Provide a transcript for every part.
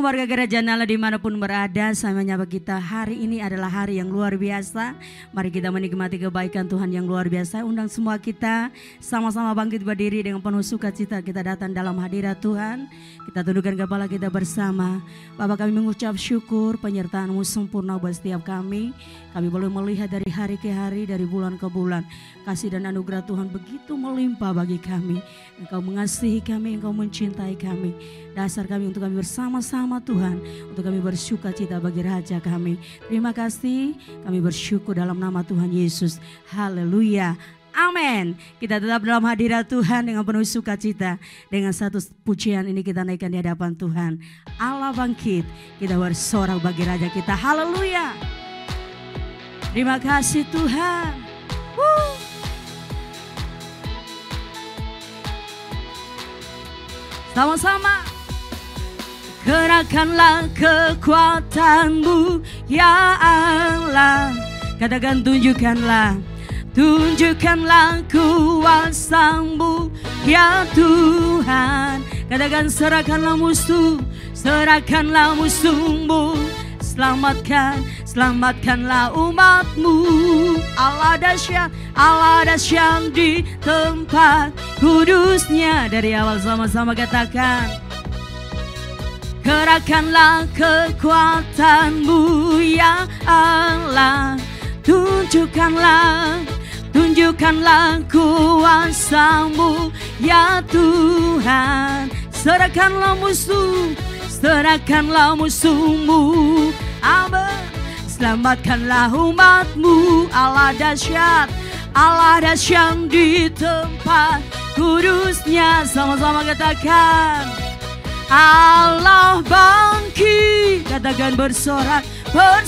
Shalom warga Gereja Nala dimanapun berada, saya menyapa kita hari ini adalah hari yang luar biasa. Mari kita menikmati kebaikan Tuhan yang luar biasa. Undang semua kita sama-sama bangkit berdiri dengan penuh sukacita. Kita datang dalam hadirat Tuhan. Kita tundukkan kepala kita bersama. Bapa, kami mengucap syukur penyertaan-Mu sempurna buat setiap kami. Kami boleh melihat dari hari ke hari, dari bulan ke bulan. Kasih dan anugerah Tuhan begitu melimpah bagi kami. Engkau mengasihi kami, Engkau mencintai kami. Dasar kami untuk kami bersama-sama Tuhan, untuk kami bersuka cita bagi Raja kami. Terima kasih, kami bersyukur dalam nama Tuhan Yesus. Haleluya. Amin. Kita tetap dalam hadirat Tuhan dengan penuh sukacita. Dengan satu pujian ini kita naikkan di hadapan Tuhan. Allah bangkit, kita bersorak bagi Raja kita. Haleluya. Terima kasih Tuhan. Sama-sama. Kerahkanlah kekuatan-Mu ya Allah. Katakan tunjukkanlah kuasa-Mu ya Tuhan. Katakan serahkanlah musuh-Mu. Selamatkanlah umat-Mu. Allah dahsyat di tempat kudusnya. Dari awal sama-sama katakan. Kerahkanlah kekuatan-Mu ya Allah. Tunjukkanlah kuasa-Mu ya Tuhan. Serahkanlah musuh-Mu. Amin. Selamatkanlah umat-Mu. Allah dahsyat di tempat kudusnya. Sama-sama katakan. Allah bangkit, katakan bersoraklah.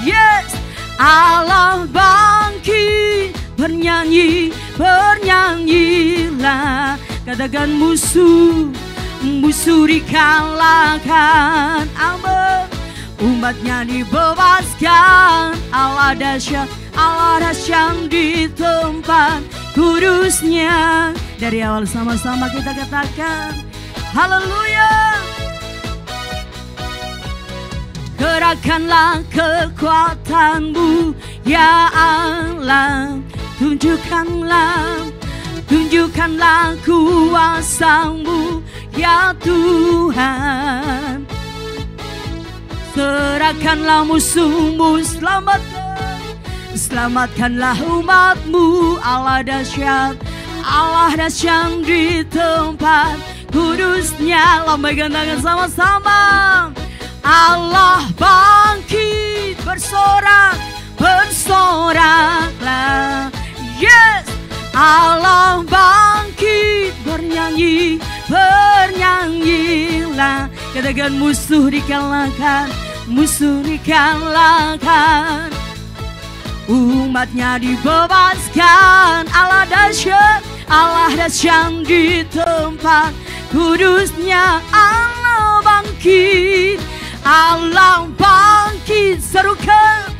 Yes, Allah bangkit, bernyanyilah. Katakan musuh dikalahkan. Amin. Umatnya dibebaskan. Allah dahsyat di tempat kudusnya. Dari awal sama-sama kita katakan haleluya. Kerahkanlah kekuatan-Mu ya Allah. Tunjukkanlah kuasa-Mu ya Tuhan. Serahkanlah musuh-Mu. Selamatkanlah umat-Mu. Allah dahsyat di tempat kudusnya. Lambaikan tangan sama-sama. Allah bangkit, bersoraklah. Yes, Allah bangkit, bernyanyilah. Katakan musuh dikalahkan. Umatnya dibebaskan. Allah dahsyat di tempat kudusnya. Allah bangkit, serukan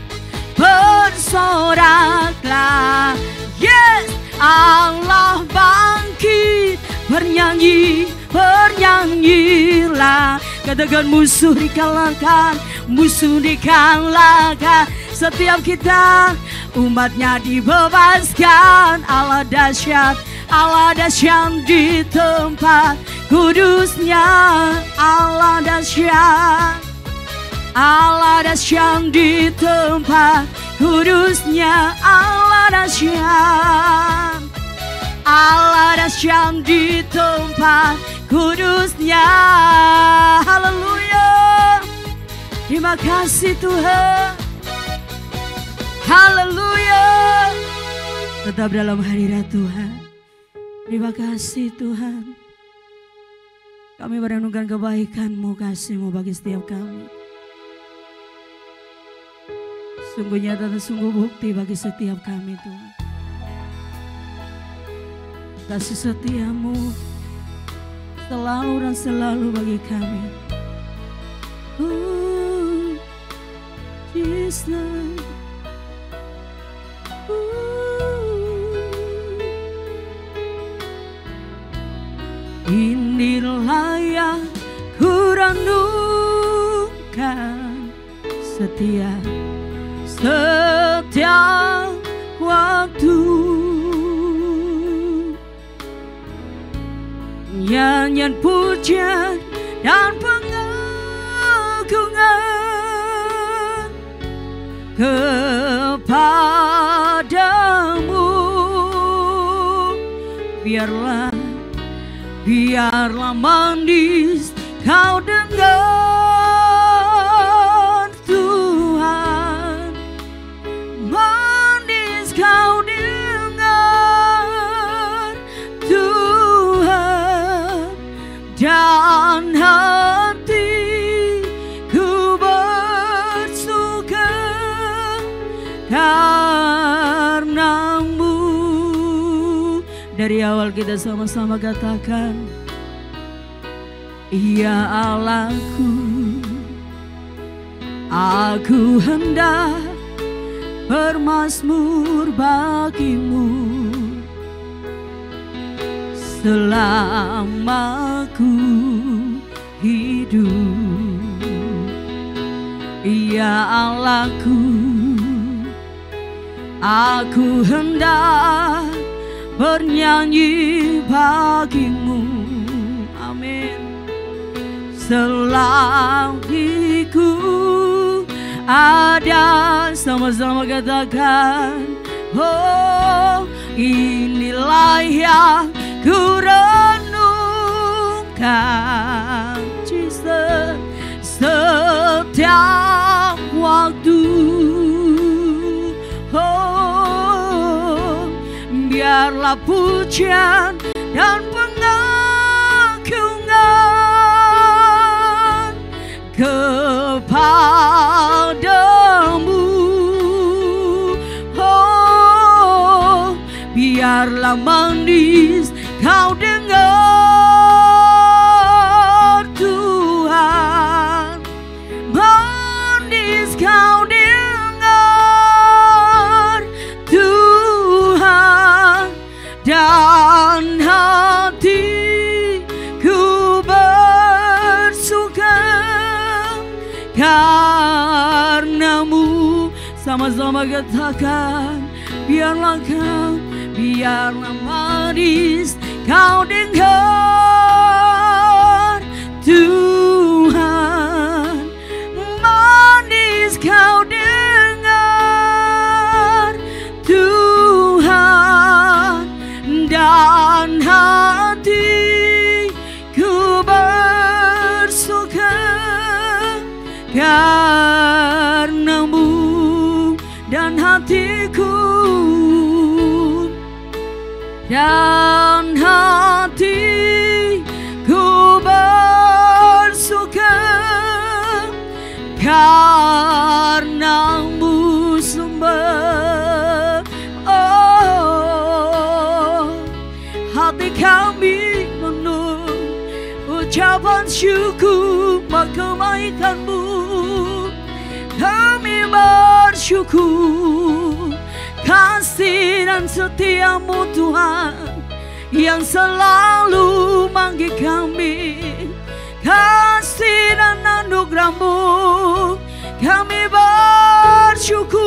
bersoraklah. Yes, Allah bangkit, bernyanyilah. Katakan musuh dikalahkan. Setiap kita umatnya dibebaskan. Allah dahsyat di tempat kudusnya. Allah dahsyat di tempat kudusnya. Allah dahsyat di tempat kudusnya. Haleluya. Terima kasih Tuhan. Haleluya. Tetap dalam hadirat Tuhan. Terima kasih Tuhan. Kami merenungkan kebaikan-Mu, kasih-Mu bagi setiap kami. Sungguh nyata dan sungguh bukti bagi setiap kami Tuhan. Kasih setia-Mu selalu dan selalu bagi kami. Jesus. Inilah yang renungkan setiap waktu. Nyanyian pujian dan pengagungan kepadamu. Biarlah manis kau dengar Tuhan, manis kau dengar Tuhan, dan hatiku bersuka karenamu. Dari awal kita sama-sama katakan, ya Allahku, aku hendak bermazmur bagimu selama ku hidup. Ya Allahku, aku hendak bernyanyi bagimu. Amin. Selagi ku ada, sama-sama katakan, oh inilah yang ku renungkan, Jesus, setiap waktu. Oh, biarlah pujian dan pengagungan kepadamu. Oh, biarlah manis kau dengar Tuhan, manis kau dengar Tuhan, dan hatiku bersuka karenamu. Sama-sama katakan, biarlah manis kau dengar Tuhan, manis kau dengar Tuhan, dan hatiku bersuka karenamu, dan hatiku bersuka karenamu sembah. Oh, hati kami penuh ucapan syukur kebaikanmu. Kami bersyukur kasih dan setiamu Tuhan, yang selalu manggil kami. Kasih dan anugerahmu kami bersyukur.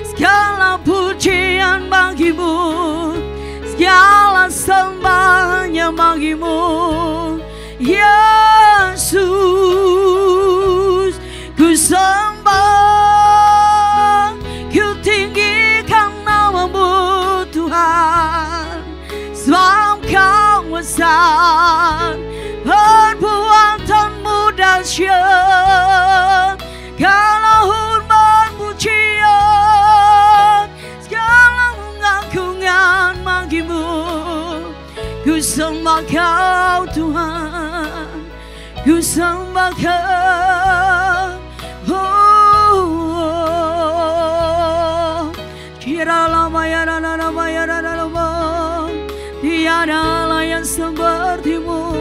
Segala pujian bagimu, segala sembahnya bagimu, Yesus. Ku sembah, ku tinggikan namamu Tuhan, sebab Kau besar, perbuatanmu dahsyat. Segala hormat pujian, segala pengagungan bagimu. Ku sembah Kau Tuhan, ku sembah Kau. Tiada lain sepertimu.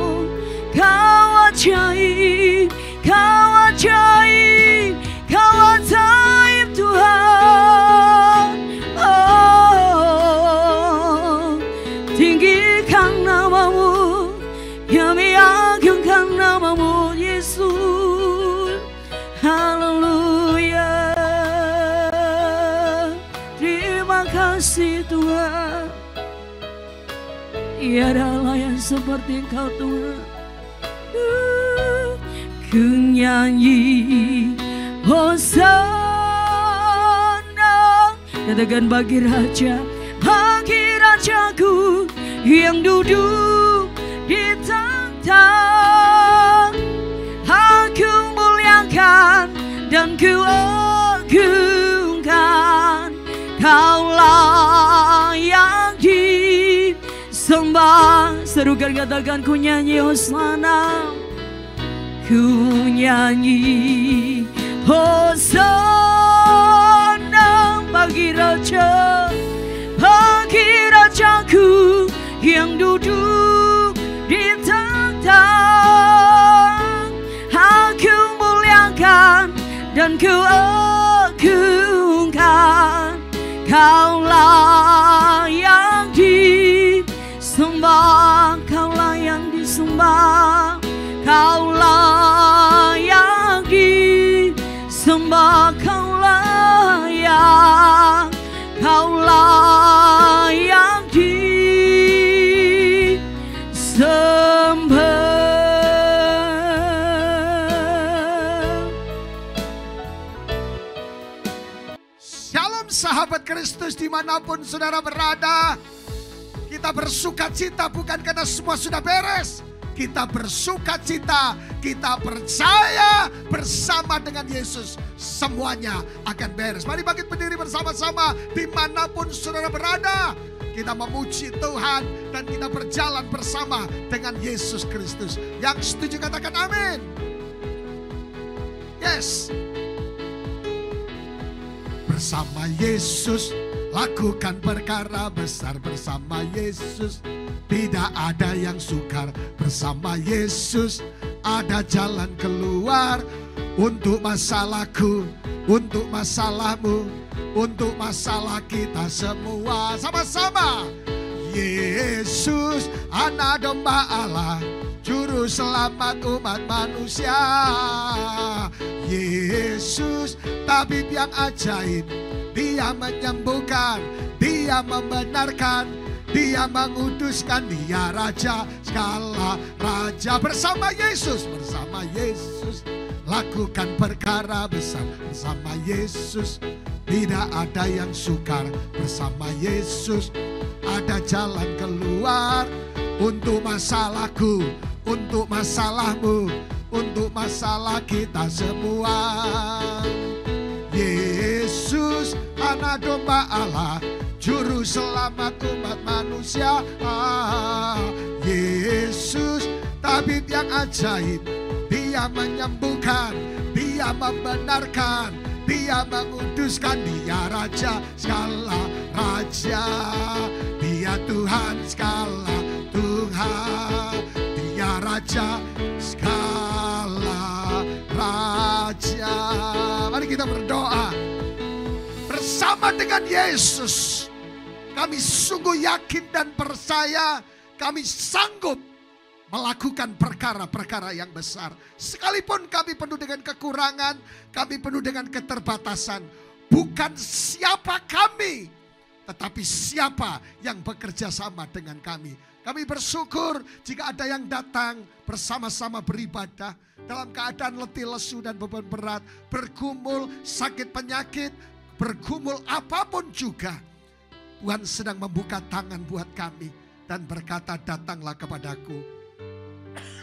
Kau ajaib, Kau ajaib, Kau ajaib Tuhan. Oh, tinggikan namamu, kami agungkan namamu. Tiada Allah yang seperti Engkau Tuhan. Ku nyanyi Hosana, katakan bagi Rajaku yang duduk di takhta. Aku muliakan dan ku agungkan, Kaulah yang disembah. Serukan katakan, ku nyanyi Hosana. Ku nyanyi Hosana bagi Rajaku yang duduk di takhta. Aku muliakan dan ku agungkan, Kaulah yang disembah, Kaulah yang disembah, Kaulah yang disembah, Kaulah yang disembah. Shalom sahabat Kristus dimanapun saudara berada. Kita bersuka cita bukan karena semua sudah beres. Kita bersuka cita, kita percaya bersama dengan Yesus semuanya akan beres. Mari bangkit berdiri bersama-sama dimanapun saudara berada. Kita memuji Tuhan dan kita berjalan bersama dengan Yesus Kristus. Yang setuju katakan amin. Yes. Bersama Yesus lakukan perkara besar, bersama Yesus tidak ada yang sukar, bersama Yesus ada jalan keluar. Untuk masalahku, untuk masalahmu, untuk masalah kita semua. Sama-sama. Yesus anak domba Allah, juru selamat umat manusia. Yesus tabib yang ajaib, Dia menyembuhkan, Dia membenarkan, Dia menguduskan, Dia Raja segala raja. Bersama Yesus lakukan perkara besar, bersama Yesus tidak ada yang sukar, bersama Yesus ada jalan keluar. Untuk masalahku, untuk masalahmu, untuk masalah kita semua. Yesus anak domba Allah, juru selamat umat manusia. Yesus tabib yang ajaib, Dia menyembuhkan, Dia membenarkan, Dia menguduskan, Dia Raja segala raja, Dia Tuhan segala Tuhan, Dia Raja segala raja. Mari kita berdoa. Bersama dengan Yesus, kami sungguh yakin dan percaya kami sanggup melakukan perkara-perkara yang besar. Sekalipun kami penuh dengan kekurangan, kami penuh dengan keterbatasan. Bukan siapa kami, tetapi siapa yang bekerja sama dengan kami. Kami bersyukur jika ada yang datang bersama-sama beribadah dalam keadaan letih, lesu, dan beban berat, bergumul, sakit penyakit, bergumul apapun juga. Tuhan sedang membuka tangan buat kami dan berkata, datanglah kepadaku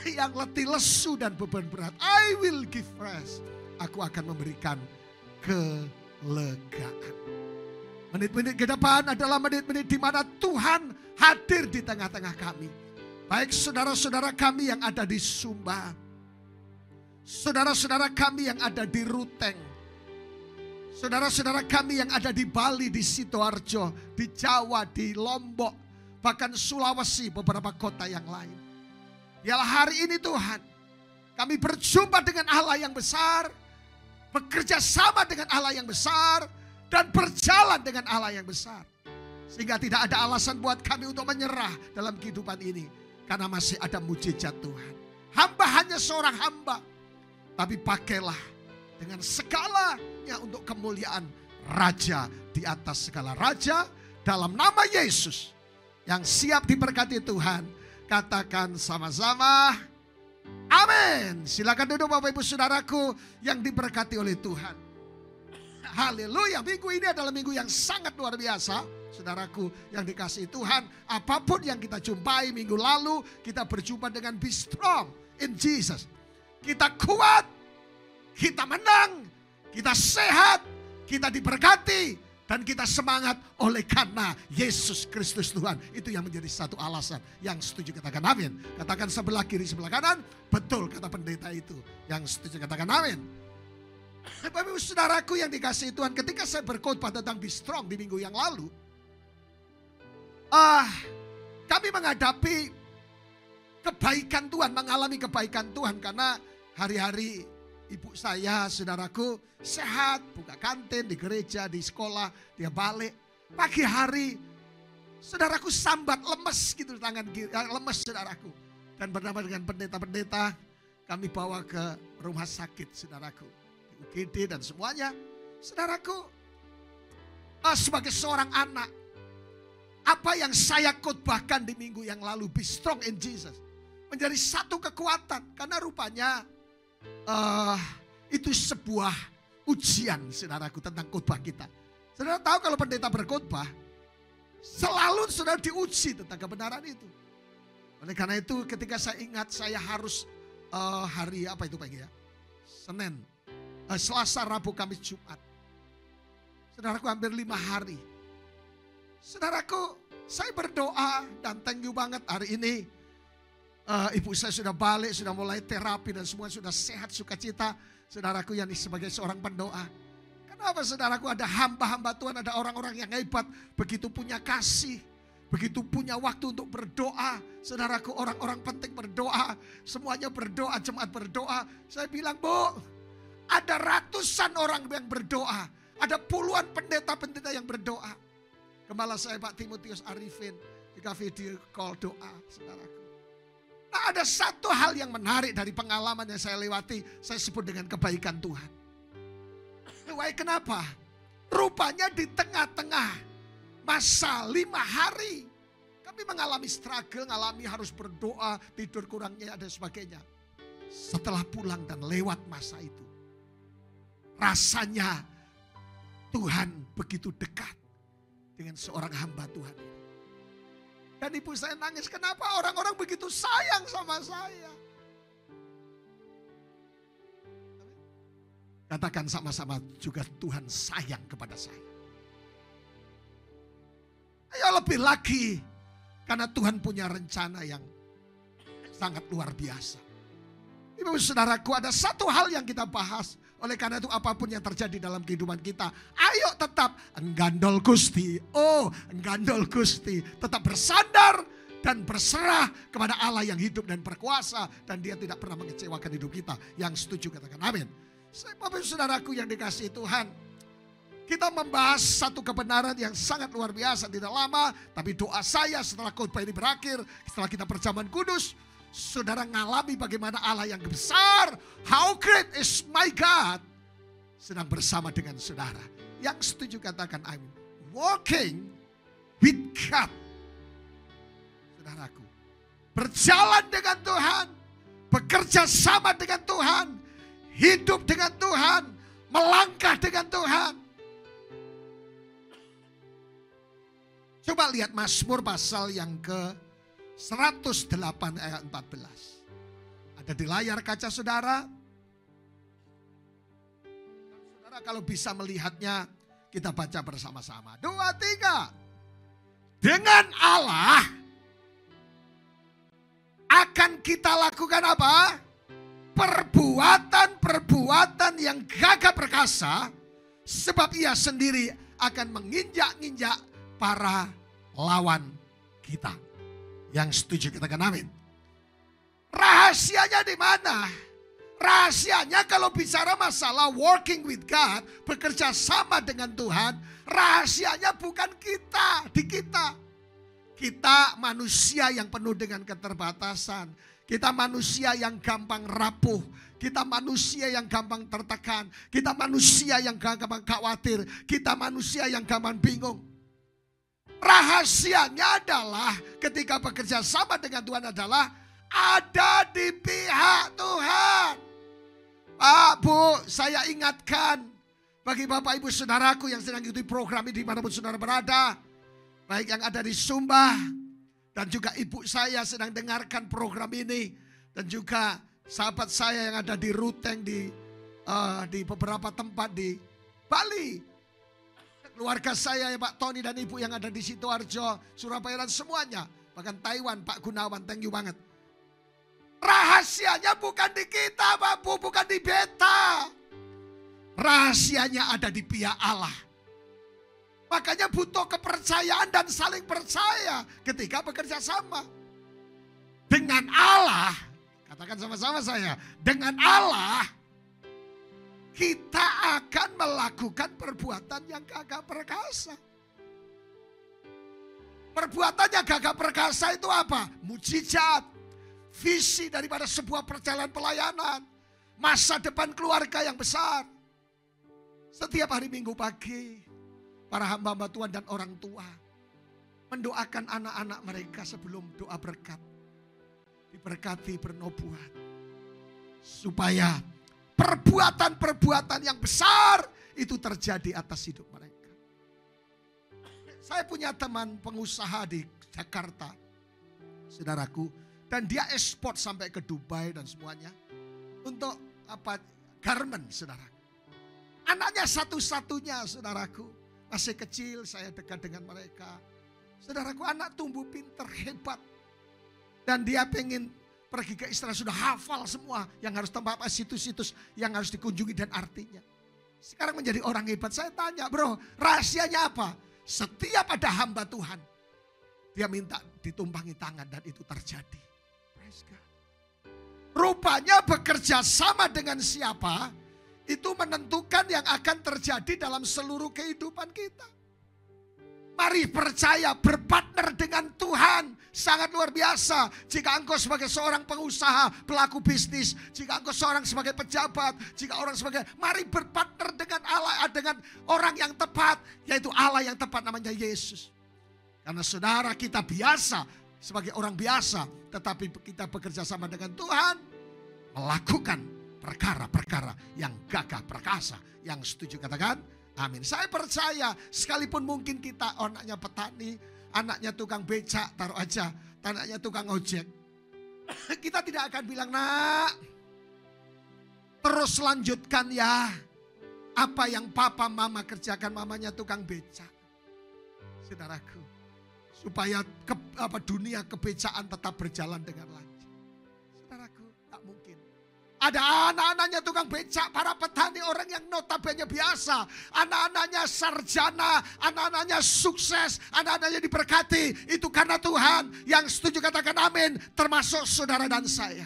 yang letih, lesu, dan beban berat. I will give rest. Aku akan memberikan kelegaan. Menit-menit ke depan adalah menit-menit di mana Tuhan hadir di tengah-tengah kami. Baik saudara-saudara kami yang ada di Sumba, saudara-saudara kami yang ada di Ruteng, saudara-saudara kami yang ada di Bali, di Sidoarjo, di Jawa, di Lombok, bahkan Sulawesi, beberapa kota yang lain. Biarlah hari ini Tuhan, kami berjumpa dengan Allah yang besar, bekerja sama dengan Allah yang besar, dan berjalan dengan Allah yang besar. Sehingga tidak ada alasan buat kami untuk menyerah dalam kehidupan ini. Karena masih ada mujizat Tuhan. Hamba hanya seorang hamba, tapi pakailah dengan segalanya untuk kemuliaan Raja di atas segala raja. Dalam nama Yesus, yang siap diberkati Tuhan, katakan sama-sama, amin. Silakan duduk Bapak Ibu Saudaraku yang diberkati oleh Tuhan. Haleluya, minggu ini adalah minggu yang sangat luar biasa. Saudaraku yang dikasihi Tuhan, apapun yang kita jumpai minggu lalu, kita berjumpa dengan be strong in Jesus. Kita kuat, kita menang, kita sehat, kita diberkati, dan kita semangat oleh karena Yesus Kristus Tuhan. Itu yang menjadi satu alasan. Yang setuju katakan amin. Katakan sebelah kiri sebelah kanan, betul kata pendeta itu. Yang setuju katakan amin. Bapak Ibu Saudaraku yang dikasihi Tuhan, ketika saya berkhotbah tentang be strong di minggu yang lalu, kami menghadapi kebaikan Tuhan, mengalami kebaikan Tuhan. Karena hari-hari ibu saya, saudaraku, sehat, buka kantin di gereja, di sekolah, dia balik. Pagi hari, saudaraku sambat, lemes gitu tangan kiri, lemes saudaraku. Dan bernama dengan pendeta-pendeta, kami bawa ke rumah sakit saudaraku. Di UGD dan semuanya. Saudaraku, sebagai seorang anak, apa yang saya khotbahkan di minggu yang lalu, be strong in Jesus, menjadi satu kekuatan. Karena rupanya itu sebuah ujian saudaraku tentang khotbah kita. Saudara tahu kalau pendeta berkhotbah, selalu saudara diuji tentang kebenaran itu. Oleh karena itu ketika saya ingat saya harus hari apa itu pagi ya? Senin, Selasa, Rabu, Kamis, Jumat. Saudaraku hampir 5 hari. Saudaraku, saya berdoa dan thank you banget hari ini. Ibu saya sudah balik, sudah mulai terapi dan semua sudah sehat sukacita. Saudaraku yang sebagai seorang pendoa. Kenapa saudaraku ada hamba-hamba Tuhan, ada orang-orang yang hebat. Begitu punya kasih, begitu punya waktu untuk berdoa. Saudaraku orang-orang penting berdoa. Semuanya berdoa, jemaat berdoa. Saya bilang, Bu, ada ratusan orang yang berdoa. Ada puluhan pendeta-pendeta yang berdoa. Gembala saya Pak Timotius Arifin juga video call doa saudaraku. Nah, ada satu hal yang menarik dari pengalaman yang saya lewati, saya sebut dengan kebaikan Tuhan. Why, kenapa? Rupanya di tengah-tengah masa 5 hari kami mengalami struggle, mengalami harus berdoa, tidur kurangnya dan sebagainya. Setelah pulang dan lewat masa itu, rasanya Tuhan begitu dekat dengan seorang hamba Tuhan ini. Dan ibu saya nangis, kenapa orang-orang begitu sayang sama saya? Katakan sama-sama juga, Tuhan sayang kepada saya. Ayo lebih lagi, karena Tuhan punya rencana yang sangat luar biasa. Ibu saudaraku, ada satu hal yang kita bahas. Oleh karena itu apapun yang terjadi dalam kehidupan kita, ayo tetap enggandol Gusti. Oh, enggandol Gusti. Tetap bersandar dan berserah kepada Allah yang hidup dan berkuasa. Dan dia tidak pernah mengecewakan hidup kita. Yang setuju katakan amin. Bapak saudaraku yang dikasihi Tuhan, kita membahas satu kebenaran yang sangat luar biasa. Tidak lama, tapi doa saya setelah khotbah ini berakhir, setelah kita perjamuan kudus, saudara ngalami bagaimana Allah yang besar, how great is my God, sedang bersama dengan saudara. Yang setuju katakan amin. Walking with God. Saudaraku, berjalan dengan Tuhan, bekerja sama dengan Tuhan, hidup dengan Tuhan, melangkah dengan Tuhan. Coba lihat Mazmur pasal yang ke 108 ayat 14. Ada di layar kaca saudara. Saudara kalau bisa melihatnya, kita baca bersama-sama. 2, 3. Dengan Allah akan kita lakukan apa? Perbuatan-perbuatan yang gagah perkasa, sebab ia sendiri akan menginjak-injak para lawan kita. Yang setuju katakan amin. Rahasianya di mana? Rahasianya kalau bicara masalah working with God, bekerja sama dengan Tuhan, rahasianya bukan kita, di kita. Kita manusia yang penuh dengan keterbatasan. Kita manusia yang gampang rapuh. Kita manusia yang gampang tertekan. Kita manusia yang gampang khawatir. Kita manusia yang gampang bingung. Rahasianya adalah ketika bekerja sama dengan Tuhan adalah ada di pihak Tuhan. Pak, Bu, saya ingatkan bagi Bapak Ibu Saudaraku yang sedang mengikuti program ini dimanapun saudara berada. Baik yang ada di Sumba dan juga ibu saya sedang dengarkan program ini. Dan juga sahabat saya yang ada di Ruteng di beberapa tempat di Bali. Keluarga saya ya Pak Tony dan Ibu yang ada di Sidoarjo, Surabaya dan semuanya. Bahkan Taiwan, Pak Gunawan, thank you banget. Rahasianya bukan di kita Pak Bu, bukan di beta. Rahasianya ada di pihak Allah. Makanya butuh kepercayaan dan saling percaya ketika bekerja sama. Dengan Allah, katakan sama-sama saya, dengan Allah kita akan melakukan perbuatan yang gagah perkasa. Perbuatan yang gagah perkasa itu apa? Mujizat, visi daripada sebuah perjalanan pelayanan, masa depan keluarga yang besar. Setiap hari Minggu pagi, para hamba-hamba Tuhan dan orang tua mendoakan anak-anak mereka sebelum doa berkat. Diberkati bernubuat. Supaya perbuatan-perbuatan yang besar itu terjadi atas hidup mereka. Saya punya teman pengusaha di Jakarta, saudaraku, dan dia ekspor sampai ke Dubai dan semuanya untuk garment, saudara. Anaknya satu-satunya, saudaraku, masih kecil, saya dekat dengan mereka. Saudaraku, anak tumbuh pinter, hebat, dan dia pengen pergi ke Israel, sudah hafal semua yang harus tempat situs-situs yang harus dikunjungi dan artinya. Sekarang menjadi orang hebat. Saya tanya, bro, rahasianya apa? Setiap ada hamba Tuhan, dia minta ditumpangi tangan dan itu terjadi. Praise God. Rupanya bekerja sama dengan siapa, itu menentukan yang akan terjadi dalam seluruh kehidupan kita. Mari percaya, berpartner dengan Tuhan. Sangat luar biasa. Jika engkau sebagai seorang pengusaha, pelaku bisnis, jika engkau seorang sebagai pejabat, jika orang sebagai, mari berpartner dengan Allah, dengan orang yang tepat, yaitu Allah yang tepat, namanya Yesus. Karena saudara, kita biasa sebagai orang biasa, tetapi kita bekerja sama dengan Tuhan, melakukan perkara-perkara yang gagah perkasa. Yang setuju katakan amin. Saya percaya sekalipun mungkin kita anaknya petani, anaknya tukang becak, taruh aja, anaknya tukang ojek. Kita tidak akan bilang, nak, terus lanjutkan ya apa yang papa mama kerjakan, mamanya tukang becak. Saudaraku, supaya dunia kebecaan tetap berjalan dengan lancar. Saudaraku, tak mungkin. Ada anak-anaknya tukang becak, para petani, orang yang notabene biasa. Anak-anaknya sarjana, anak-anaknya sukses, anak-anaknya diberkati. Itu karena Tuhan. Yang setuju katakan amin, termasuk saudara dan saya.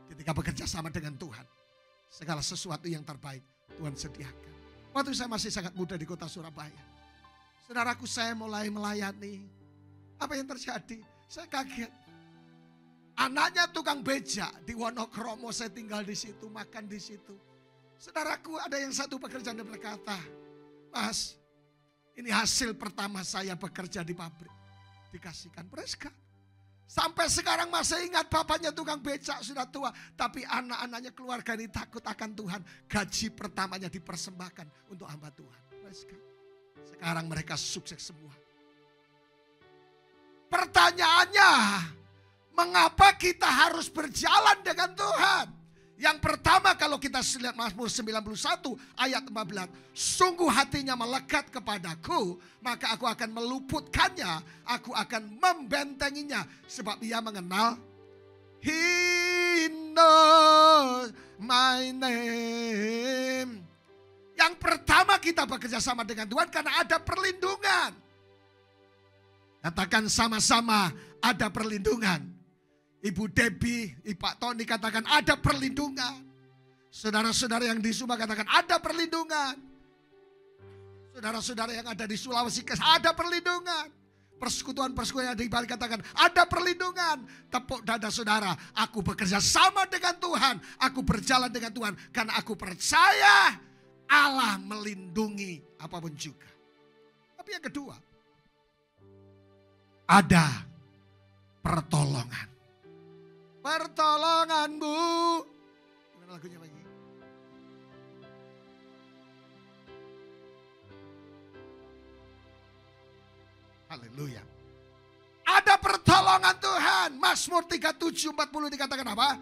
Ketika bekerja sama dengan Tuhan, segala sesuatu yang terbaik Tuhan sediakan. Waktu saya masih sangat muda di kota Surabaya, saudaraku, saya mulai melayani. Apa yang terjadi? Saya kaget. Anaknya tukang becak di Wonokromo, saya tinggal di situ, makan di situ. Saudaraku, ada yang satu pekerjaan dan berkata, Mas, ini hasil pertama saya bekerja di pabrik. Dikasihkan, praise God. Sampai sekarang masih ingat bapaknya tukang becak, sudah tua. Tapi anak-anaknya, keluarga ini takut akan Tuhan. Gaji pertamanya dipersembahkan untuk hamba Tuhan. Praise God. Sekarang mereka sukses semua. Pertanyaannya, mengapa kita harus berjalan dengan Tuhan? Yang pertama, kalau kita lihat Mazmur 91 ayat 14. Sungguh hatinya melekat kepadaku, maka aku akan meluputkannya. Aku akan membentenginya. Sebab ia mengenal, He knows my name. Yang pertama, kita bekerja sama dengan Tuhan karena ada perlindungan. Katakan sama-sama, ada perlindungan. Ibu Debbie, Pak Tony katakan ada perlindungan. Saudara-saudara yang di Sumba katakan ada perlindungan. Saudara-saudara yang ada di Sulawesi ada perlindungan. Persekutuan-persekutuan yang ada di Bali katakan ada perlindungan. Tepuk dada saudara, aku bekerja sama dengan Tuhan. Aku berjalan dengan Tuhan karena aku percaya Allah melindungi apapun juga. Tapi yang kedua, ada pertolongan. Pertolonganmu. Gimana lagunya lagi? Haleluya. Ada pertolongan Tuhan. Mazmur 37:40 dikatakan apa?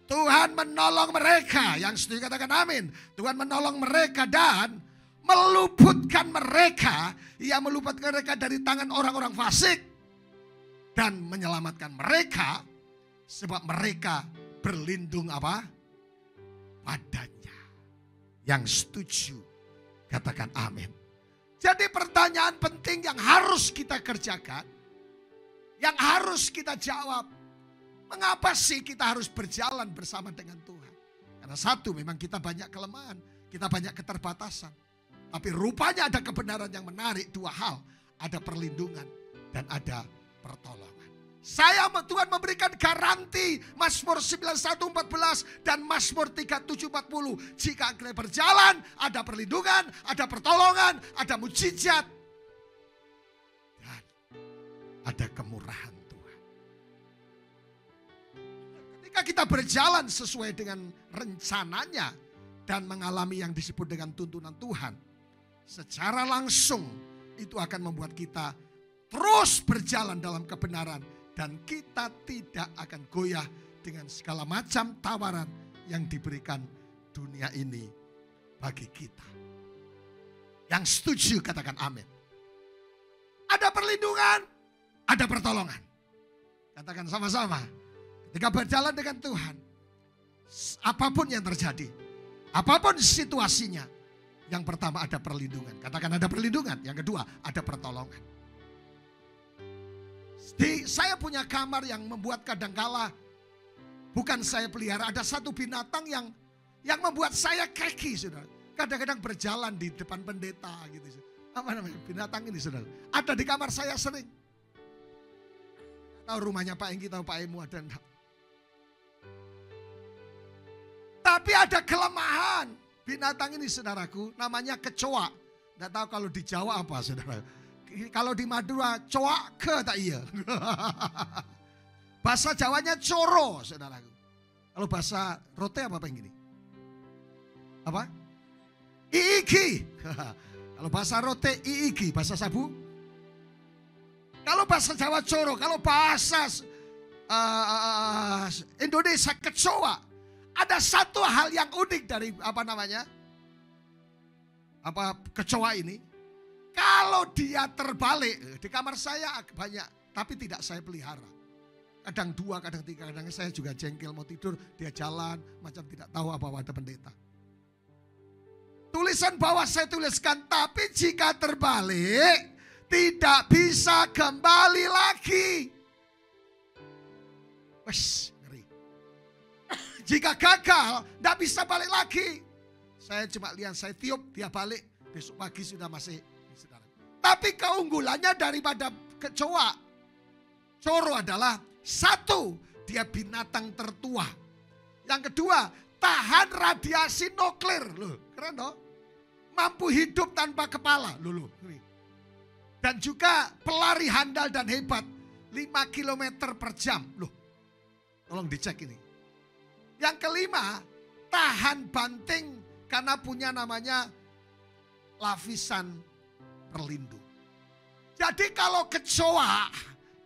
Tuhan menolong mereka. Yang setuju katakan amin. Tuhan menolong mereka dan meluputkan mereka. Ia meluputkan mereka dari tangan orang-orang fasik. Dan menyelamatkan mereka. Sebab mereka berlindung apa? Padanya. Yang setuju katakan amin. Jadi pertanyaan penting yang harus kita kerjakan, yang harus kita jawab, mengapa sih kita harus berjalan bersama dengan Tuhan? Karena satu, memang kita banyak kelemahan, kita banyak keterbatasan. Tapi rupanya ada kebenaran yang menarik, dua hal, ada perlindungan dan ada pertolongan. Tuhan memberikan garansi Mazmur 91:14 dan Mazmur 37:40. Jika kita berjalan, ada perlindungan, ada pertolongan, ada mujizat, dan ada kemurahan Tuhan. Ketika kita berjalan sesuai dengan rencananya dan mengalami yang disebut dengan tuntunan Tuhan, secara langsung itu akan membuat kita terus berjalan dalam kebenaran. Dan kita tidak akan goyah dengan segala macam tawaran yang diberikan dunia ini bagi kita. Yang setuju katakan amin. Ada perlindungan, ada pertolongan. Katakan sama-sama. Ketika berjalan dengan Tuhan, apapun yang terjadi, apapun situasinya, yang pertama ada perlindungan. Katakan ada perlindungan. Yang kedua ada pertolongan. Saya punya kamar yang membuat kadangkala bukan saya pelihara. Ada satu binatang yang membuat saya keki, saudara. Kadang-kadang berjalan di depan pendeta gitu. Apa namanya binatang ini, saudara? Ada di kamar saya sering. Tahu rumahnya Pak Engki, tahu Pak Emu ada enggak? Tapi ada kelemahan binatang ini, saudaraku. Namanya kecoa. Enggak tahu kalau di Jawa apa, saudara. Kalau di Madura, coak ke tak iya. Bahasa Jawanya coro, saudaraku. Kalau bahasa rote apa pengen gini? Apa? Iiki. Kalau bahasa rote, iiki. Bahasa sabu? Kalau bahasa Jawa coro. Kalau bahasa Indonesia kecoa. Ada satu hal yang unik dari kecoa ini. Kalau dia terbalik, di kamar saya banyak, tapi tidak saya pelihara. Kadang 2, kadang 3, kadang saya juga jengkel mau tidur, dia jalan, macam tidak tahu apa-apa ada pendeta. Tulisan bawah saya tuliskan, tapi jika terbalik, tidak bisa kembali lagi. Wes, ngeri. Jika gagal, tidak bisa balik lagi. Saya cuma lihat, saya tiup, dia balik, besok pagi sudah masih. Tapi keunggulannya daripada kecoa, coro adalah satu, dia binatang tertua. Yang kedua, tahan radiasi nuklir. Loh, keren dong. Mampu hidup tanpa kepala. Loh. Dan juga pelari handal dan hebat. 5 km per jam. Loh, tolong dicek ini. Yang kelima, tahan banting karena punya namanya lapisan perlindung. Jadi kalau kecoa,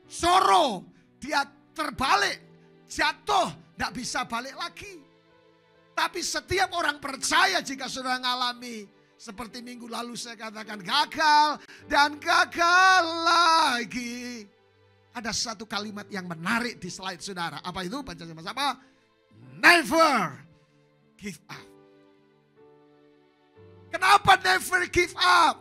soro, dia terbalik, jatuh, tidak bisa balik lagi. Tapi setiap orang percaya jika sudah mengalami seperti minggu lalu saya katakan gagal dan gagal lagi. Ada satu kalimat yang menarik di slide saudara. Apa itu? Baca sama-sama. Never give up. Kenapa never give up?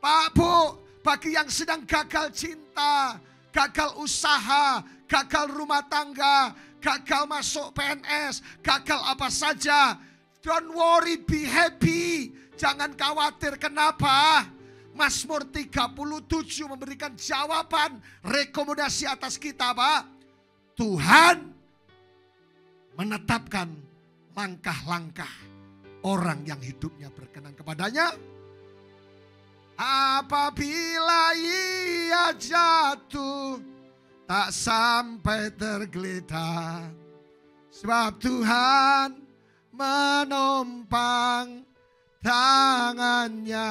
Pak, Bu, bagi yang sedang gagal cinta, gagal usaha, gagal rumah tangga, gagal masuk PNS, gagal apa saja. Don't worry, be happy. Jangan khawatir, kenapa? Mazmur 37 memberikan jawaban, rekomendasi atas kita, Pak. Tuhan menetapkan langkah-langkah orang yang hidupnya berkenan kepadanya. Apabila ia jatuh, tak sampai tergeletak. Sebab Tuhan menopang tangannya.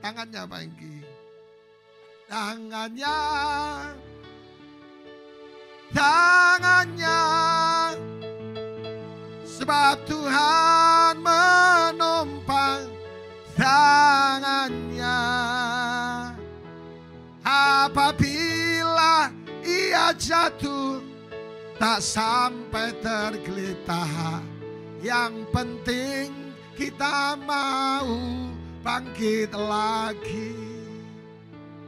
Tangannya apa Engki? Tangannya. Tangannya. Sebab Tuhan menopang tangannya. Apabila ia jatuh, tak sampai tergeletak. Yang penting kita mau bangkit lagi.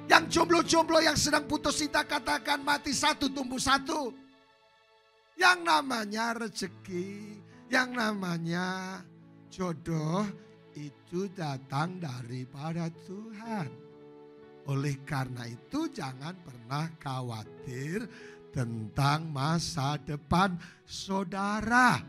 Yang jomblo-jomblo yang sedang putus cinta, katakan mati satu tumbuh satu. Yang namanya rezeki, yang namanya jodoh itu datang daripada Tuhan. Oleh karena itu jangan pernah khawatir tentang masa depan saudara.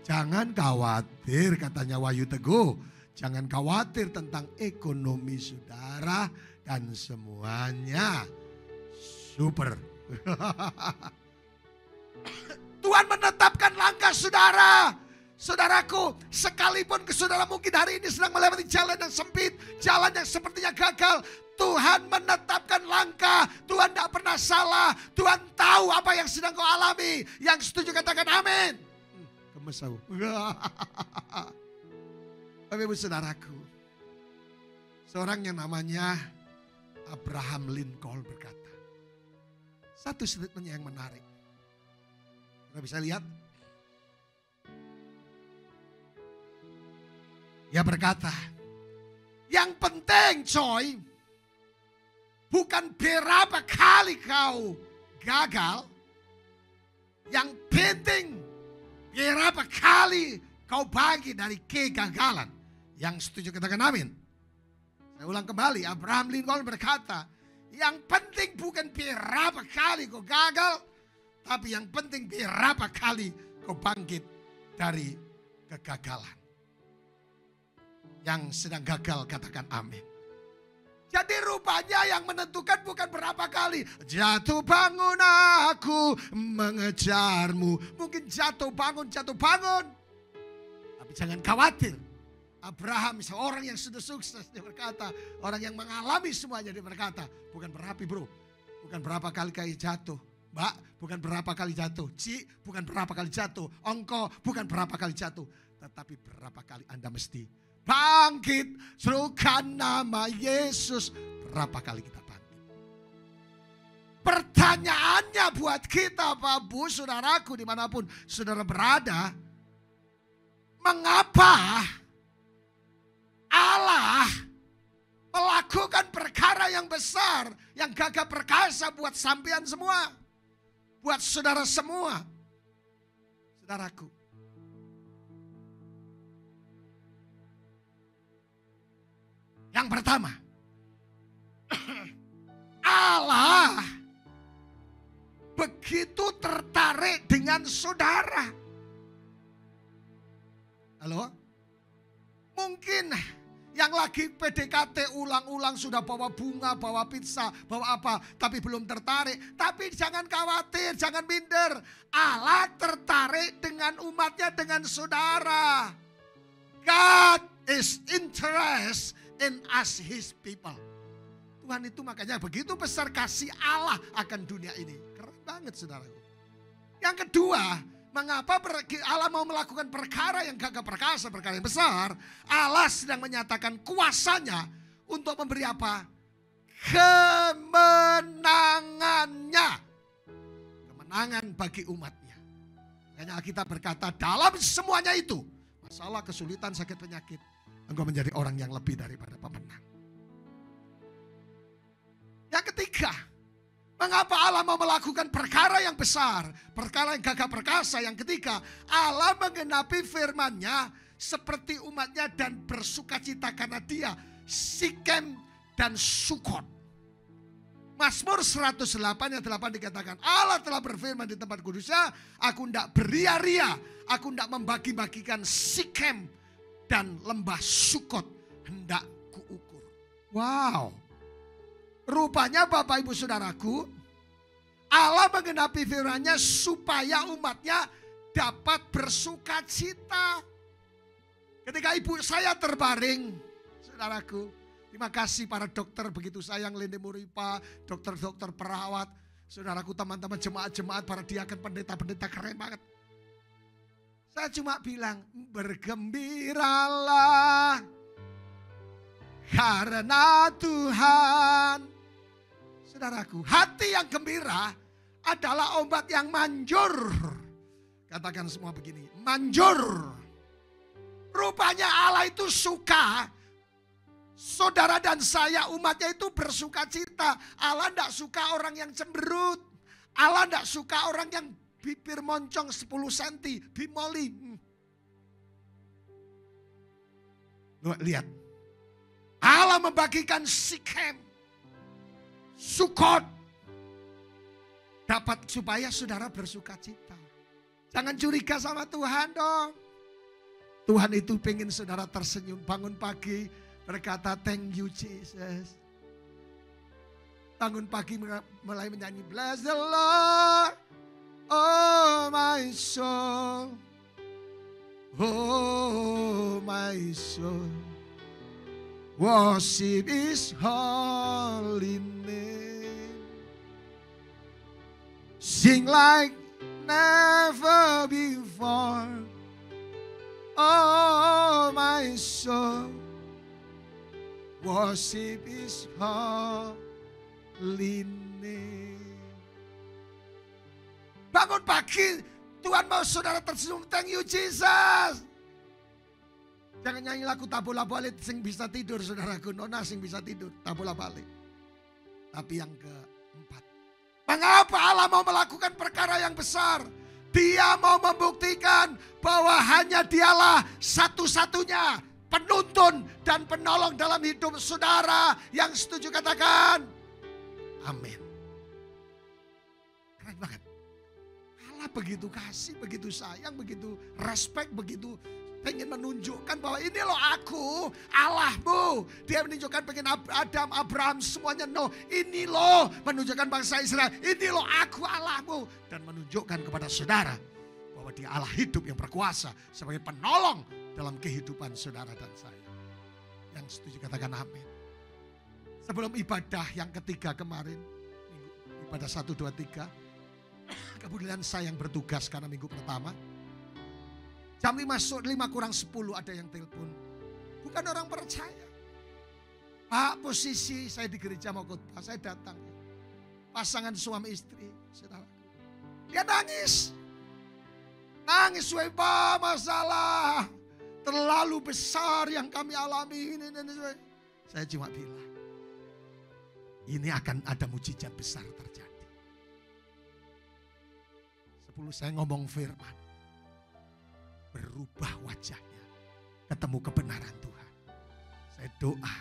Jangan khawatir, katanya Wahyu Teguh. Jangan khawatir tentang ekonomi saudara dan semuanya super. Tuhan menetapkan langkah saudara. Saudaraku, sekalipun saudara mungkin hari ini sedang melewati jalan yang sempit, jalan yang sepertinya gagal, Tuhan menetapkan langkah. Tuhan tidak pernah salah. Tuhan tahu apa yang sedang kau alami. Yang setuju katakan amin. Kemesau. Bapak ibu saudaraku, seorang yang namanya Abraham Lincoln berkata, satu statement yang menarik. Kita bisa lihat. Dia berkata, yang penting coy, bukan berapa kali kau gagal. Yang penting berapa kali kau bagi dari kegagalan. Yang setuju katakan amin. Saya ulang kembali, Abraham Lincoln berkata, yang penting bukan berapa kali kau gagal, tapi yang penting berapa kali kau bangkit dari kegagalan. Yang sedang gagal katakan amin. Jadi rupanya yang menentukan bukan berapa kali. Jatuh bangun aku mengejarmu. Mungkin jatuh bangun. Tapi jangan khawatir. Abraham seorang yang sudah sukses, dia berkata, orang yang mengalami semuanya, dia berkata, bukan berapi bro, bukan berapa kali kau jatuh, mbak, bukan berapa kali jatuh, Ci, bukan berapa kali jatuh, ongko, bukan berapa kali jatuh, tetapi berapa kali Anda mesti bangkit, serukan nama Yesus. Berapa kali kita bangkit? Pertanyaannya buat kita, Pak Bu, saudaraku dimanapun saudara berada, mengapa Allah melakukan perkara yang besar, yang gagah perkasa buat sampean semua, buat saudara semua, saudaraku? Yang pertama, Allah begitu tertarik dengan saudara. Halo? Mungkin yang lagi PDKT ulang-ulang sudah bawa bunga, bawa pizza, bawa apa, tapi belum tertarik. Tapi jangan khawatir, jangan minder. Allah tertarik dengan umatnya, dengan saudara. God is interest in us, his people. Tuhan itu makanya begitu besar kasih Allah akan dunia ini. Keren banget saudara. Yang kedua, mengapa Allah mau melakukan perkara yang gagah perkasa, perkara yang besar? Allah sedang menyatakan kuasanya untuk memberi apa? Kemenangannya. Kemenangan bagi umatnya. Makanya Alkitab berkata dalam semuanya itu, masalah, kesulitan, sakit, penyakit, engkau menjadi orang yang lebih daripada pemenang. Yang ketiga, mengapa Allah mau melakukan perkara yang besar, perkara yang gagah perkasa? Yang ketiga, Allah menggenapi firman-Nya seperti umatnya dan bersukacita karena dia, Sikem dan Sukot. Mazmur 108 ayat 8 dikatakan, Allah telah berfirman di tempat kudusnya, aku tidak beria-ria, aku tidak membagi-bagikan Sikem dan lembah Sukot hendak kuukur. Wow. Rupanya Bapak Ibu Saudaraku, Allah menggenapi firman-Nya supaya umatnya dapat bersuka cita. Ketika ibu saya terbaring, saudaraku, terima kasih para dokter begitu sayang, Lende Muripa, dokter-dokter perawat, saudaraku, teman-teman jemaat-jemaat, para diaken, pendeta-pendeta, keren banget. Saya cuma bilang, bergembiralah karena Tuhan. Saudaraku, hati yang gembira adalah obat yang manjur. Katakan semua begini, manjur. Rupanya Allah itu suka saudara dan saya, umatnya itu bersuka cita. Allah tidak suka orang yang cemberut. Allah tidak suka orang yang bibir moncong 10 cm, bimoli. Lihat, Allah membagikan Sikem, Sukot, dapat supaya saudara bersuka cita. Jangan curiga sama Tuhan dong. Tuhan itu pengen saudara tersenyum, bangun pagi berkata thank you Jesus. Bangun pagi mulai menyanyi bless the Lord, oh my soul, oh my soul, worship His holy name. Sing like never before, oh my soul, worship His holy name. Bangun pagi, Tuhan mau saudara tersenyum, thank you Jesus. Jangan nyanyi lagu tabola balik sing bisa tidur, saudaraku. Nona sing bisa tidur, tabola balik. Tapi yang keempat, mengapa Allah mau melakukan perkara yang besar? Dia mau membuktikan bahwa hanya Dialah satu-satunya penuntun dan penolong dalam hidup saudara. Yang setuju katakan amin. Keren banget. Allah begitu kasih, begitu sayang, begitu respect, begitu pengen menunjukkan bahwa ini loh aku, Allahmu. Dia menunjukkan pengen Adam, Abraham, semuanya. No, ini loh menunjukkan bangsa Israel. Ini loh aku, Allahmu. Dan menunjukkan kepada saudara bahwa dia Allah hidup yang berkuasa sebagai penolong dalam kehidupan saudara dan saya. Yang setuju katakan amin. Sebelum ibadah yang ketiga kemarin, ibadah 1, 2, 3. Kemudian saya yang bertugas karena minggu pertama. Jam 5 kurang 10 ada yang telepon. Bukan orang percaya. Pak, posisi saya di gereja mau khotbah, saya datang. Pasangan suami istri, saudara. Dia nangis. Nangis, Pak, masalah terlalu besar yang kami alami. Ini. Saya cuma bilang, ini akan ada mujizat besar terjadi. 10 saya ngomong firman. Berubah wajahnya, ketemu kebenaran Tuhan. Saya doa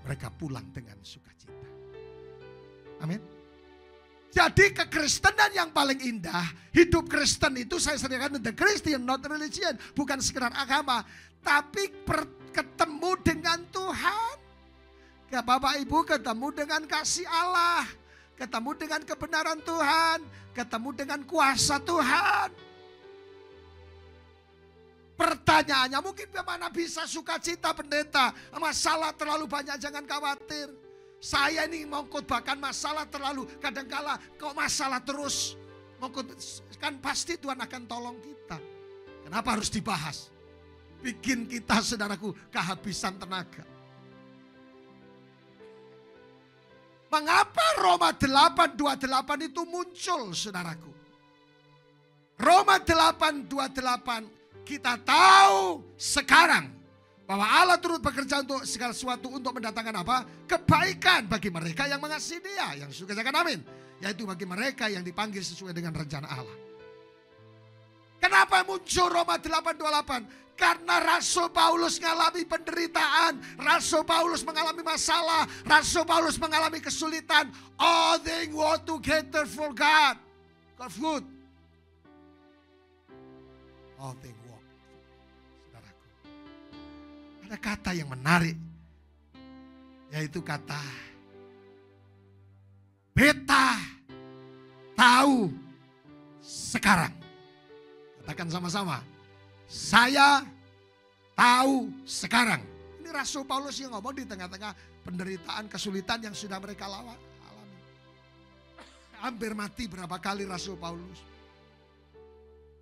mereka pulang dengan sukacita. Amin. Jadi kekristenan yang paling indah, hidup Kristen itu saya sering katakan the Christian not religion, bukan sekedar agama, tapi ketemu dengan Tuhan. Ya, Bapak Ibu ketemu dengan kasih Allah, ketemu dengan kebenaran Tuhan, ketemu dengan kuasa Tuhan. Pertanyaannya mungkin bagaimana bisa sukacita pendeta? Masalah terlalu banyak, jangan khawatir. Saya ini mau khotbahkan masalah terlalu, kadangkala kok masalah terus. Kan pasti Tuhan akan tolong kita. Kenapa harus dibahas? Bikin kita, saudaraku, kehabisan tenaga. Mengapa Roma 8:28 itu muncul, saudaraku? Roma 8:28 kita tahu sekarang bahwa Allah turut bekerja untuk segala sesuatu untuk mendatangkan apa? Kebaikan bagi mereka yang mengasihi Dia. Yang suka katakan amin. Yaitu bagi mereka yang dipanggil sesuai dengan rencana Allah. Kenapa muncul Roma 8:28? Karena Rasul Paulus mengalami penderitaan. Rasul Paulus mengalami masalah. Rasul Paulus mengalami kesulitan. All things work together for God. God good. All things. Ada kata yang menarik. Yaitu kata beta tahu sekarang. Katakan sama-sama. Saya tahu sekarang. Ini Rasul Paulus yang ngomong di tengah-tengah penderitaan, kesulitan yang sudah mereka alami. Hampir mati berapa kali Rasul Paulus.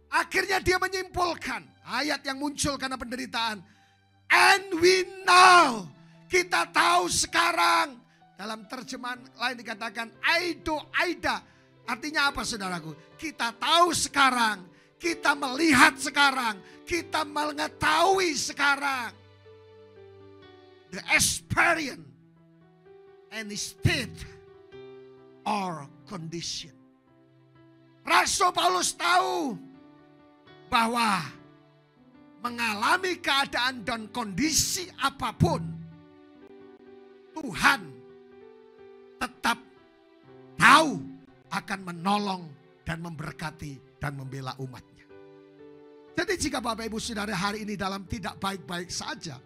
Akhirnya dia menyimpulkan ayat yang muncul karena penderitaan. And we know. Kita tahu sekarang. Dalam terjemahan lain dikatakan aido aida. Artinya apa saudaraku? Kita tahu sekarang. Kita melihat sekarang. Kita mengetahui sekarang. The experience and state or condition. Rasul Paulus tahu bahwa mengalami keadaan dan kondisi apapun, Tuhan tetap tahu akan menolong dan memberkati dan membela umatnya. Jadi jika Bapak Ibu Saudara hari ini dalam tidak baik-baik saja,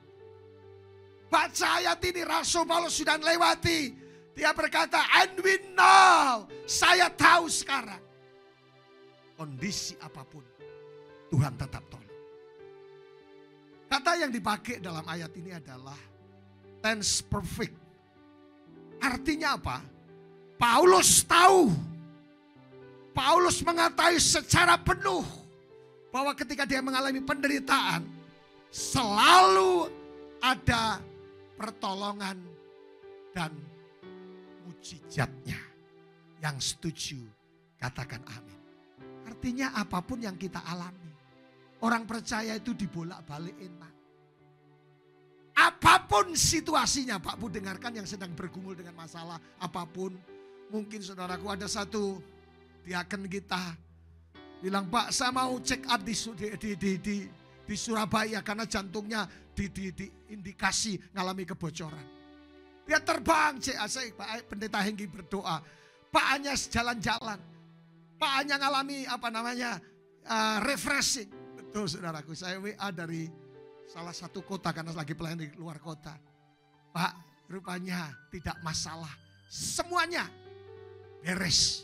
baca ayat ini Rasul Paulus sudah lewati. Dia berkata, and we know, saya tahu sekarang. Kondisi apapun, Tuhan tetap tolong. Kata yang dipakai dalam ayat ini adalah tense perfect. Artinya apa? Paulus tahu. Paulus mengetahui secara penuh bahwa ketika dia mengalami penderitaan, selalu ada pertolongan dan mujizatnya. Yang setuju, katakan amin. Artinya apapun yang kita alami, orang percaya itu dibolak-balikin, Pak. Apapun situasinya, Pak Bu dengarkan yang sedang bergumul dengan masalah apapun. Mungkin saudaraku ada satu diaken kita bilang, Pak saya mau check up di Surabaya karena jantungnya diindikasi ngalami kebocoran. Dia terbang, Pak pendeta Hengki berdoa. Pak hanya jalan-jalan. Pak hanya ngalami refreshing. Betul saudaraku, saya WA dari salah satu kota karena lagi pelayan di luar kota. Pak rupanya tidak masalah. Semuanya beres.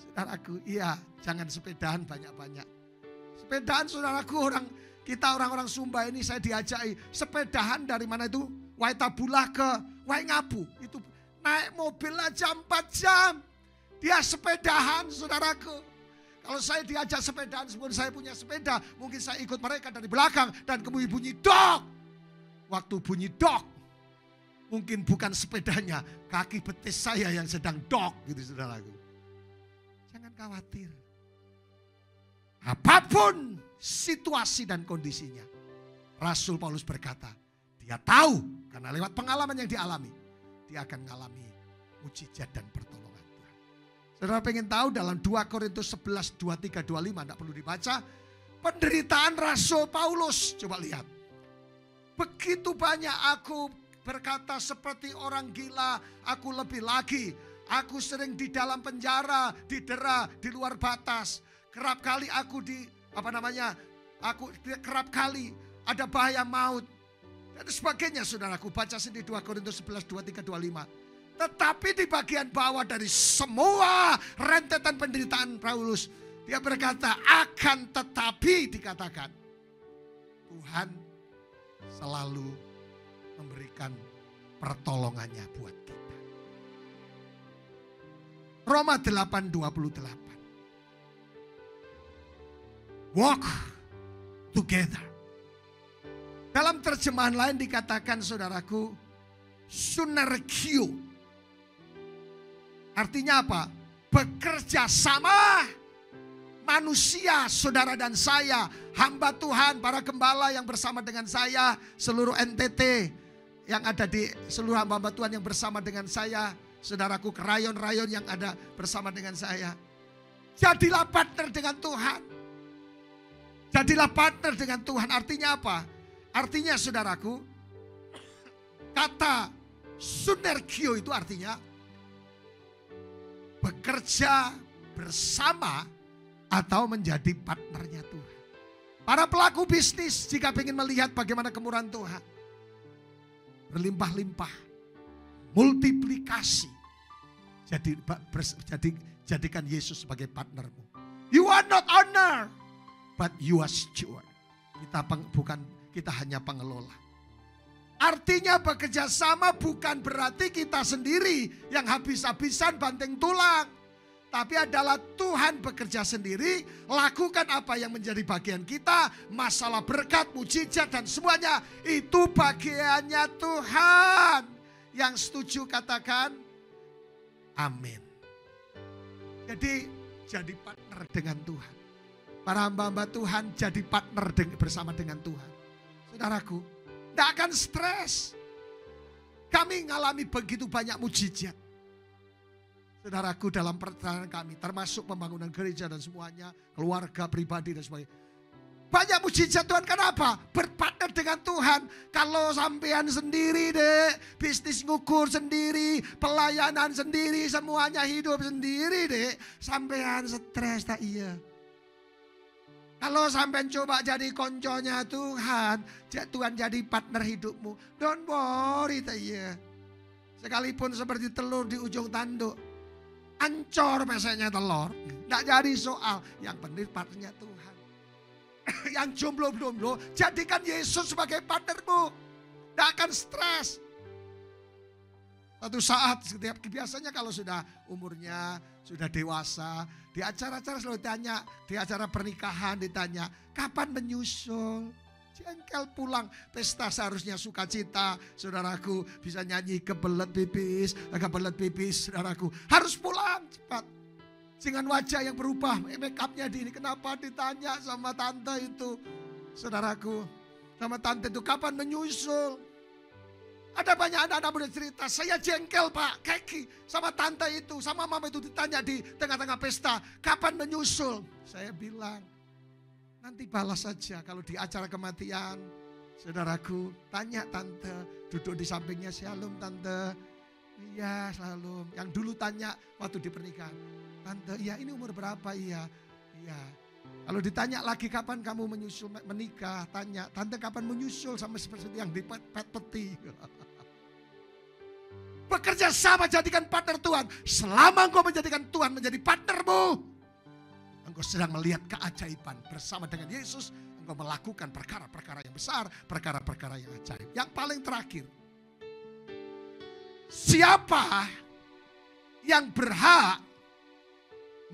Saudaraku, iya jangan sepedahan banyak-banyak. Sepedahan saudaraku, kita orang-orang Sumba ini saya diajaki sepedahan dari mana itu? Waitabulah ke Waingapu. Itu naik mobil aja 4 jam. Dia sepedahan saudaraku. Kalau saya diajak sepedahan, sebelum saya punya sepeda, mungkin saya ikut mereka dari belakang dan kemudian bunyi dok. Waktu bunyi dok, mungkin bukan sepedanya, kaki betis saya yang sedang dok gitu saudaraku. Jangan khawatir. Apapun situasi dan kondisinya, Rasul Paulus berkata, dia tahu karena lewat pengalaman yang dialami, dia akan mengalami mujizat dan pertolongan. Saudara pengen tahu dalam 2 Korintus 11, 23, 25, tidak perlu dibaca. Penderitaan Rasul Paulus, coba lihat. Begitu banyak aku berkata seperti orang gila, aku lebih lagi. Aku sering di dalam penjara, didera, di luar batas. Kerap kali aku kerap kali ada bahaya maut. Dan sebagainya saudaraku, baca sendiri 2 Korintus 11, 23, 25. Tetapi di bagian bawah dari semua rentetan penderitaan Paulus, dia berkata, akan tetapi dikatakan, Tuhan selalu memberikan pertolongannya buat kita. Roma 8:28. Walk together. Dalam terjemahan lain dikatakan saudaraku, synergio. Artinya apa? Bekerja sama manusia, saudara dan saya, hamba Tuhan, para gembala yang bersama dengan saya, seluruh NTT yang ada di seluruh hamba Tuhan yang bersama dengan saya, saudaraku, rayon-rayon yang ada bersama dengan saya. Jadilah partner dengan Tuhan. Jadilah partner dengan Tuhan. Artinya apa? Artinya saudaraku, kata synergio itu artinya bekerja bersama atau menjadi partnernya Tuhan. Para pelaku bisnis jika ingin melihat bagaimana kemurahan Tuhan, berlimpah-limpah, multiplikasi. Jadikan Yesus sebagai partnermu. You are not owner, but you are steward. Kita hanya pengelola. Artinya bekerja sama bukan berarti kita sendiri yang habis-habisan banting tulang. Tapi adalah Tuhan bekerja sendiri, lakukan apa yang menjadi bagian kita, masalah berkat, mujizat dan semuanya itu bagiannya Tuhan. Yang setuju katakan amin. Jadi partner dengan Tuhan. Para hamba-hamba Tuhan jadi partner bersama dengan Tuhan. Saudaraku, tidak akan stres. Kami mengalami begitu banyak mujizat. Saudaraku, dalam perjalanan kami, termasuk pembangunan gereja dan semuanya, keluarga, pribadi dan sebagainya. Banyak mujizat Tuhan, kenapa? Berpartner dengan Tuhan. Kalau sampean sendiri deh, bisnis ngukur sendiri, pelayanan sendiri, semuanya hidup sendiri deh, sampean stres tak iya. Kalau sampean coba jadi konconya Tuhan, Tuhan jadi partner hidupmu, don't worry tak iya. Sekalipun seperti telur di ujung tanduk, ancor peseknya telur, tidak jadi soal. Yang penting partnernya Tuhan. Yang jomblo-jomblo, jadikan Yesus sebagai partnermu. Tidak akan stres. Satu saat, biasanya kalau sudah umurnya, sudah dewasa, di acara-acara selalu ditanya, di acara pernikahan ditanya, kapan menyusul? Jengkel pulang, pesta seharusnya sukacita, saudaraku, bisa nyanyi kebelet pipis, saudaraku, harus pulang cepat. Dengan wajah yang berubah, make upnya di ini, kenapa ditanya sama tante itu, saudaraku, sama tante itu kapan menyusul? Ada banyak anak-anak muda cerita, saya jengkel Pak Keki sama tante itu, sama mama itu ditanya di tengah-tengah pesta, kapan menyusul? Saya bilang, nanti balas saja kalau di acara kematian. Saudaraku, tanya tante, duduk di sampingnya, shalom tante. Iya shalom. Yang dulu tanya waktu di pernikahan, tante iya ini umur berapa? Iya. Kalau ditanya lagi kapan kamu menyusul menikah, tanya tante kapan menyusul, sama seperti yang di peti. Bekerja sama, jadikan partner Tuhan. Selama engkau menjadikan Tuhan menjadi partnermu, engkau sedang melihat keajaiban. Bersama dengan Yesus, engkau melakukan perkara-perkara yang besar, perkara-perkara yang ajaib. Yang paling terakhir, siapa yang berhak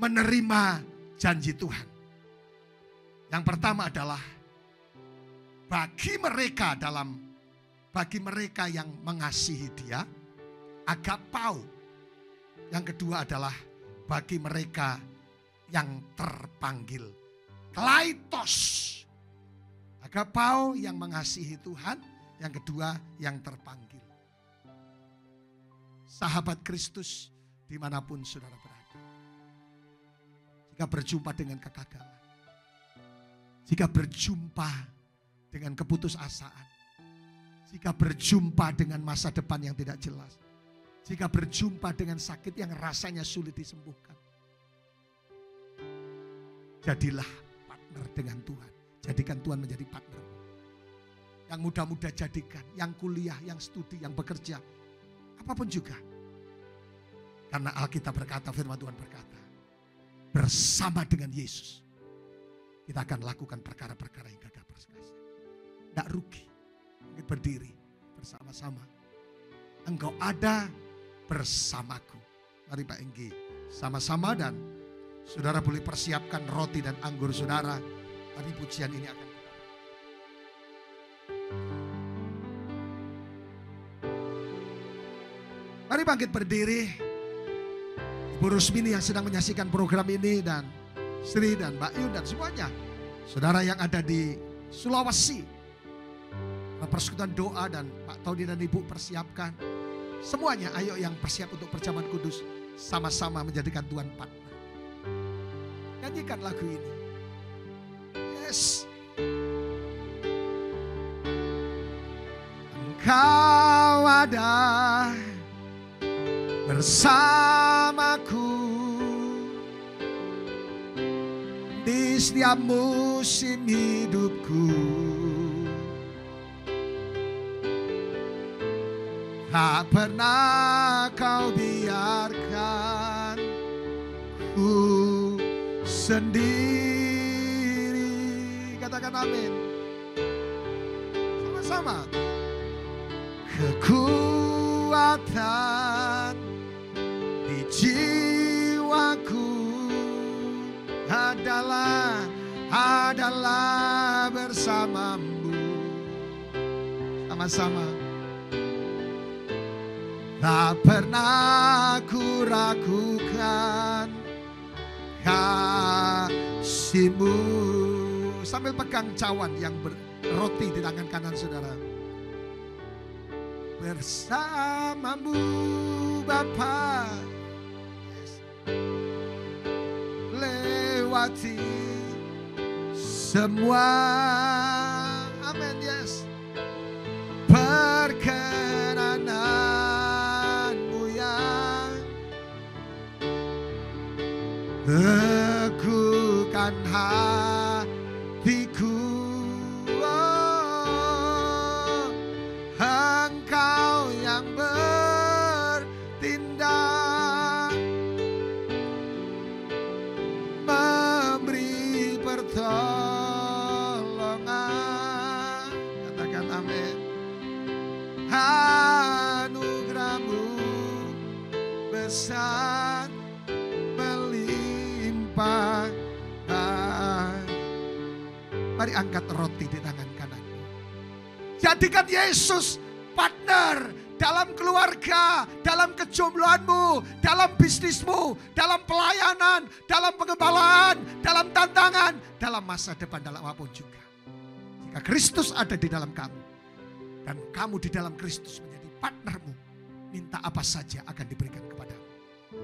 menerima janji Tuhan? Yang pertama adalah bagi mereka yang mengasihi Dia, agapau. Yang kedua adalah bagi mereka yang terpanggil, klaitos. Agapau yang mengasihi Tuhan, yang kedua yang terpanggil. Sahabat Kristus dimanapun saudara berada, jika berjumpa dengan kegagalan, jika berjumpa dengan keputusasaan, jika berjumpa dengan masa depan yang tidak jelas, jika berjumpa dengan sakit yang rasanya sulit disembuhkan, jadilah partner dengan Tuhan. Jadikan Tuhan menjadi partner. Yang muda-muda jadikan, yang kuliah, yang studi, yang bekerja, apapun juga. Karena Alkitab berkata, firman Tuhan berkata, bersama dengan Yesus, kita akan lakukan perkara-perkara yang gagah perkasa. Tidak rugi, kita berdiri bersama-sama. Engkau ada bersamaku. Mari Pak Enggi, sama-sama, dan saudara boleh persiapkan roti dan anggur saudara. Tadi pujian ini akan kita. Mari bangkit berdiri. Ibu Rusmini yang sedang menyaksikan program ini, dan Sri dan Mbak Yun dan semuanya. Saudara yang ada di Sulawesi, persekutuan doa, dan Pak Tony dan Ibu persiapkan. Semuanya ayo yang persiap untuk perjamuan kudus, sama-sama menjadikan Tuhan partner. Nyanyikan lagu ini. Yes. Engkau ada bersamaku di setiap musim hidupku. tak pernah kau biarkan ku sendiri. Katakan amin. Sama-sama. Kekuatan di jiwaku adalah bersamamu. Sama-sama. Tak pernah ku ragukan kasih-Mu. Sambil pegang cawan yang roti di tangan kanan saudara. Bersamamu Bapa, lewati semua, amin, yes, perkenananmu yang teguhkan hatiku. Engkau yang bertindak, memberi pertolongan. Katakan amin. Anugerah-Mu besar melimpah. Mari angkat roti di tangan kanan. Jadikan Yesus partner dalam keluarga, dalam kejombloanmu, dalam bisnismu, dalam pelayanan, dalam pengembalaan, dalam tantangan, dalam masa depan, dalam apapun juga. Jika Kristus ada di dalam kamu dan kamu di dalam Kristus menjadi partnermu, minta apa saja akan diberikan kepadamu.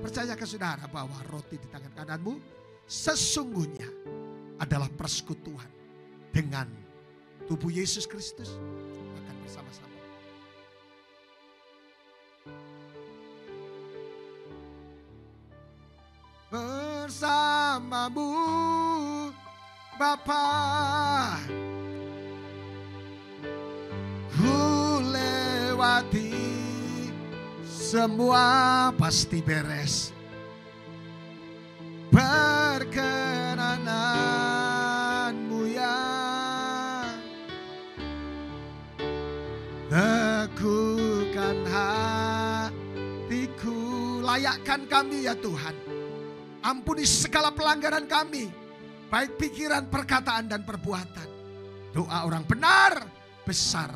Percayakah saudara bahwa roti di tangan kananmu sesungguhnya adalah persekutuan dengan tubuh Yesus Kristus? Makan bersama-sama. Bersamamu Bapa, ku lewati semua, pasti beres. Perkenananmu yang teguhkan hatiku. Layakkan kami ya Tuhan. Ampuni segala pelanggaran kami, baik pikiran, perkataan, dan perbuatan. Doa orang benar besar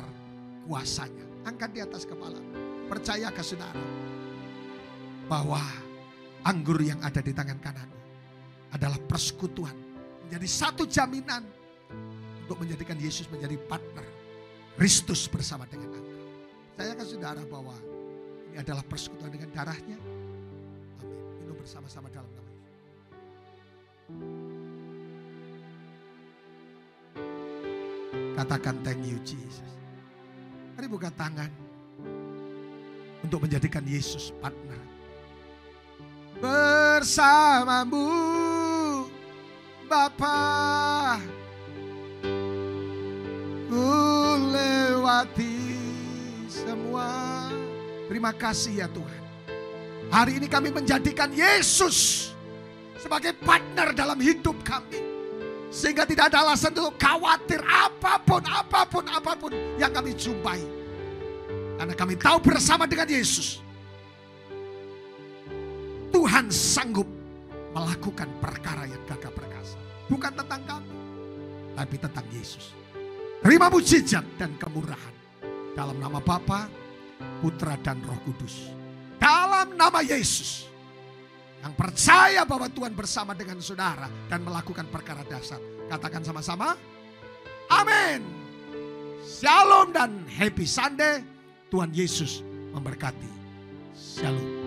kuasanya. Angkat di atas kepala. Percayakah saudara bahwa anggur yang ada di tangan kananmu adalah persekutuan, menjadi satu jaminan untuk menjadikan Yesus menjadi partner Kristus bersama dengan engkau. Percayakah saudara bahwa ini adalah persekutuan dengan darahnya? Amin. Minum bersama-sama dalam nama Yesus. Katakan thank you Jesus. Mari buka tangan untuk menjadikan Yesus partner. Bersamamu Bapa, ku lewati semua. Terima kasih ya Tuhan. Hari ini kami menjadikan Yesus sebagai partner dalam hidup kami. Sehingga tidak ada alasan untuk khawatir apapun yang kami jumpai. Karena kami tahu bersama dengan Yesus, Tuhan sanggup melakukan perkara yang gagah perkasa. Bukan tentang kami, tapi tentang Yesus. Terima mujizat dan kemurahan. Dalam nama Bapa, Putra dan Roh Kudus. Dalam nama Yesus. Yang percaya bahwa Tuhan bersama dengan saudara dan melakukan perkara dahsyat. Katakan sama-sama. Amin. Shalom dan happy Sunday. Tuhan Yesus memberkati. Shalom.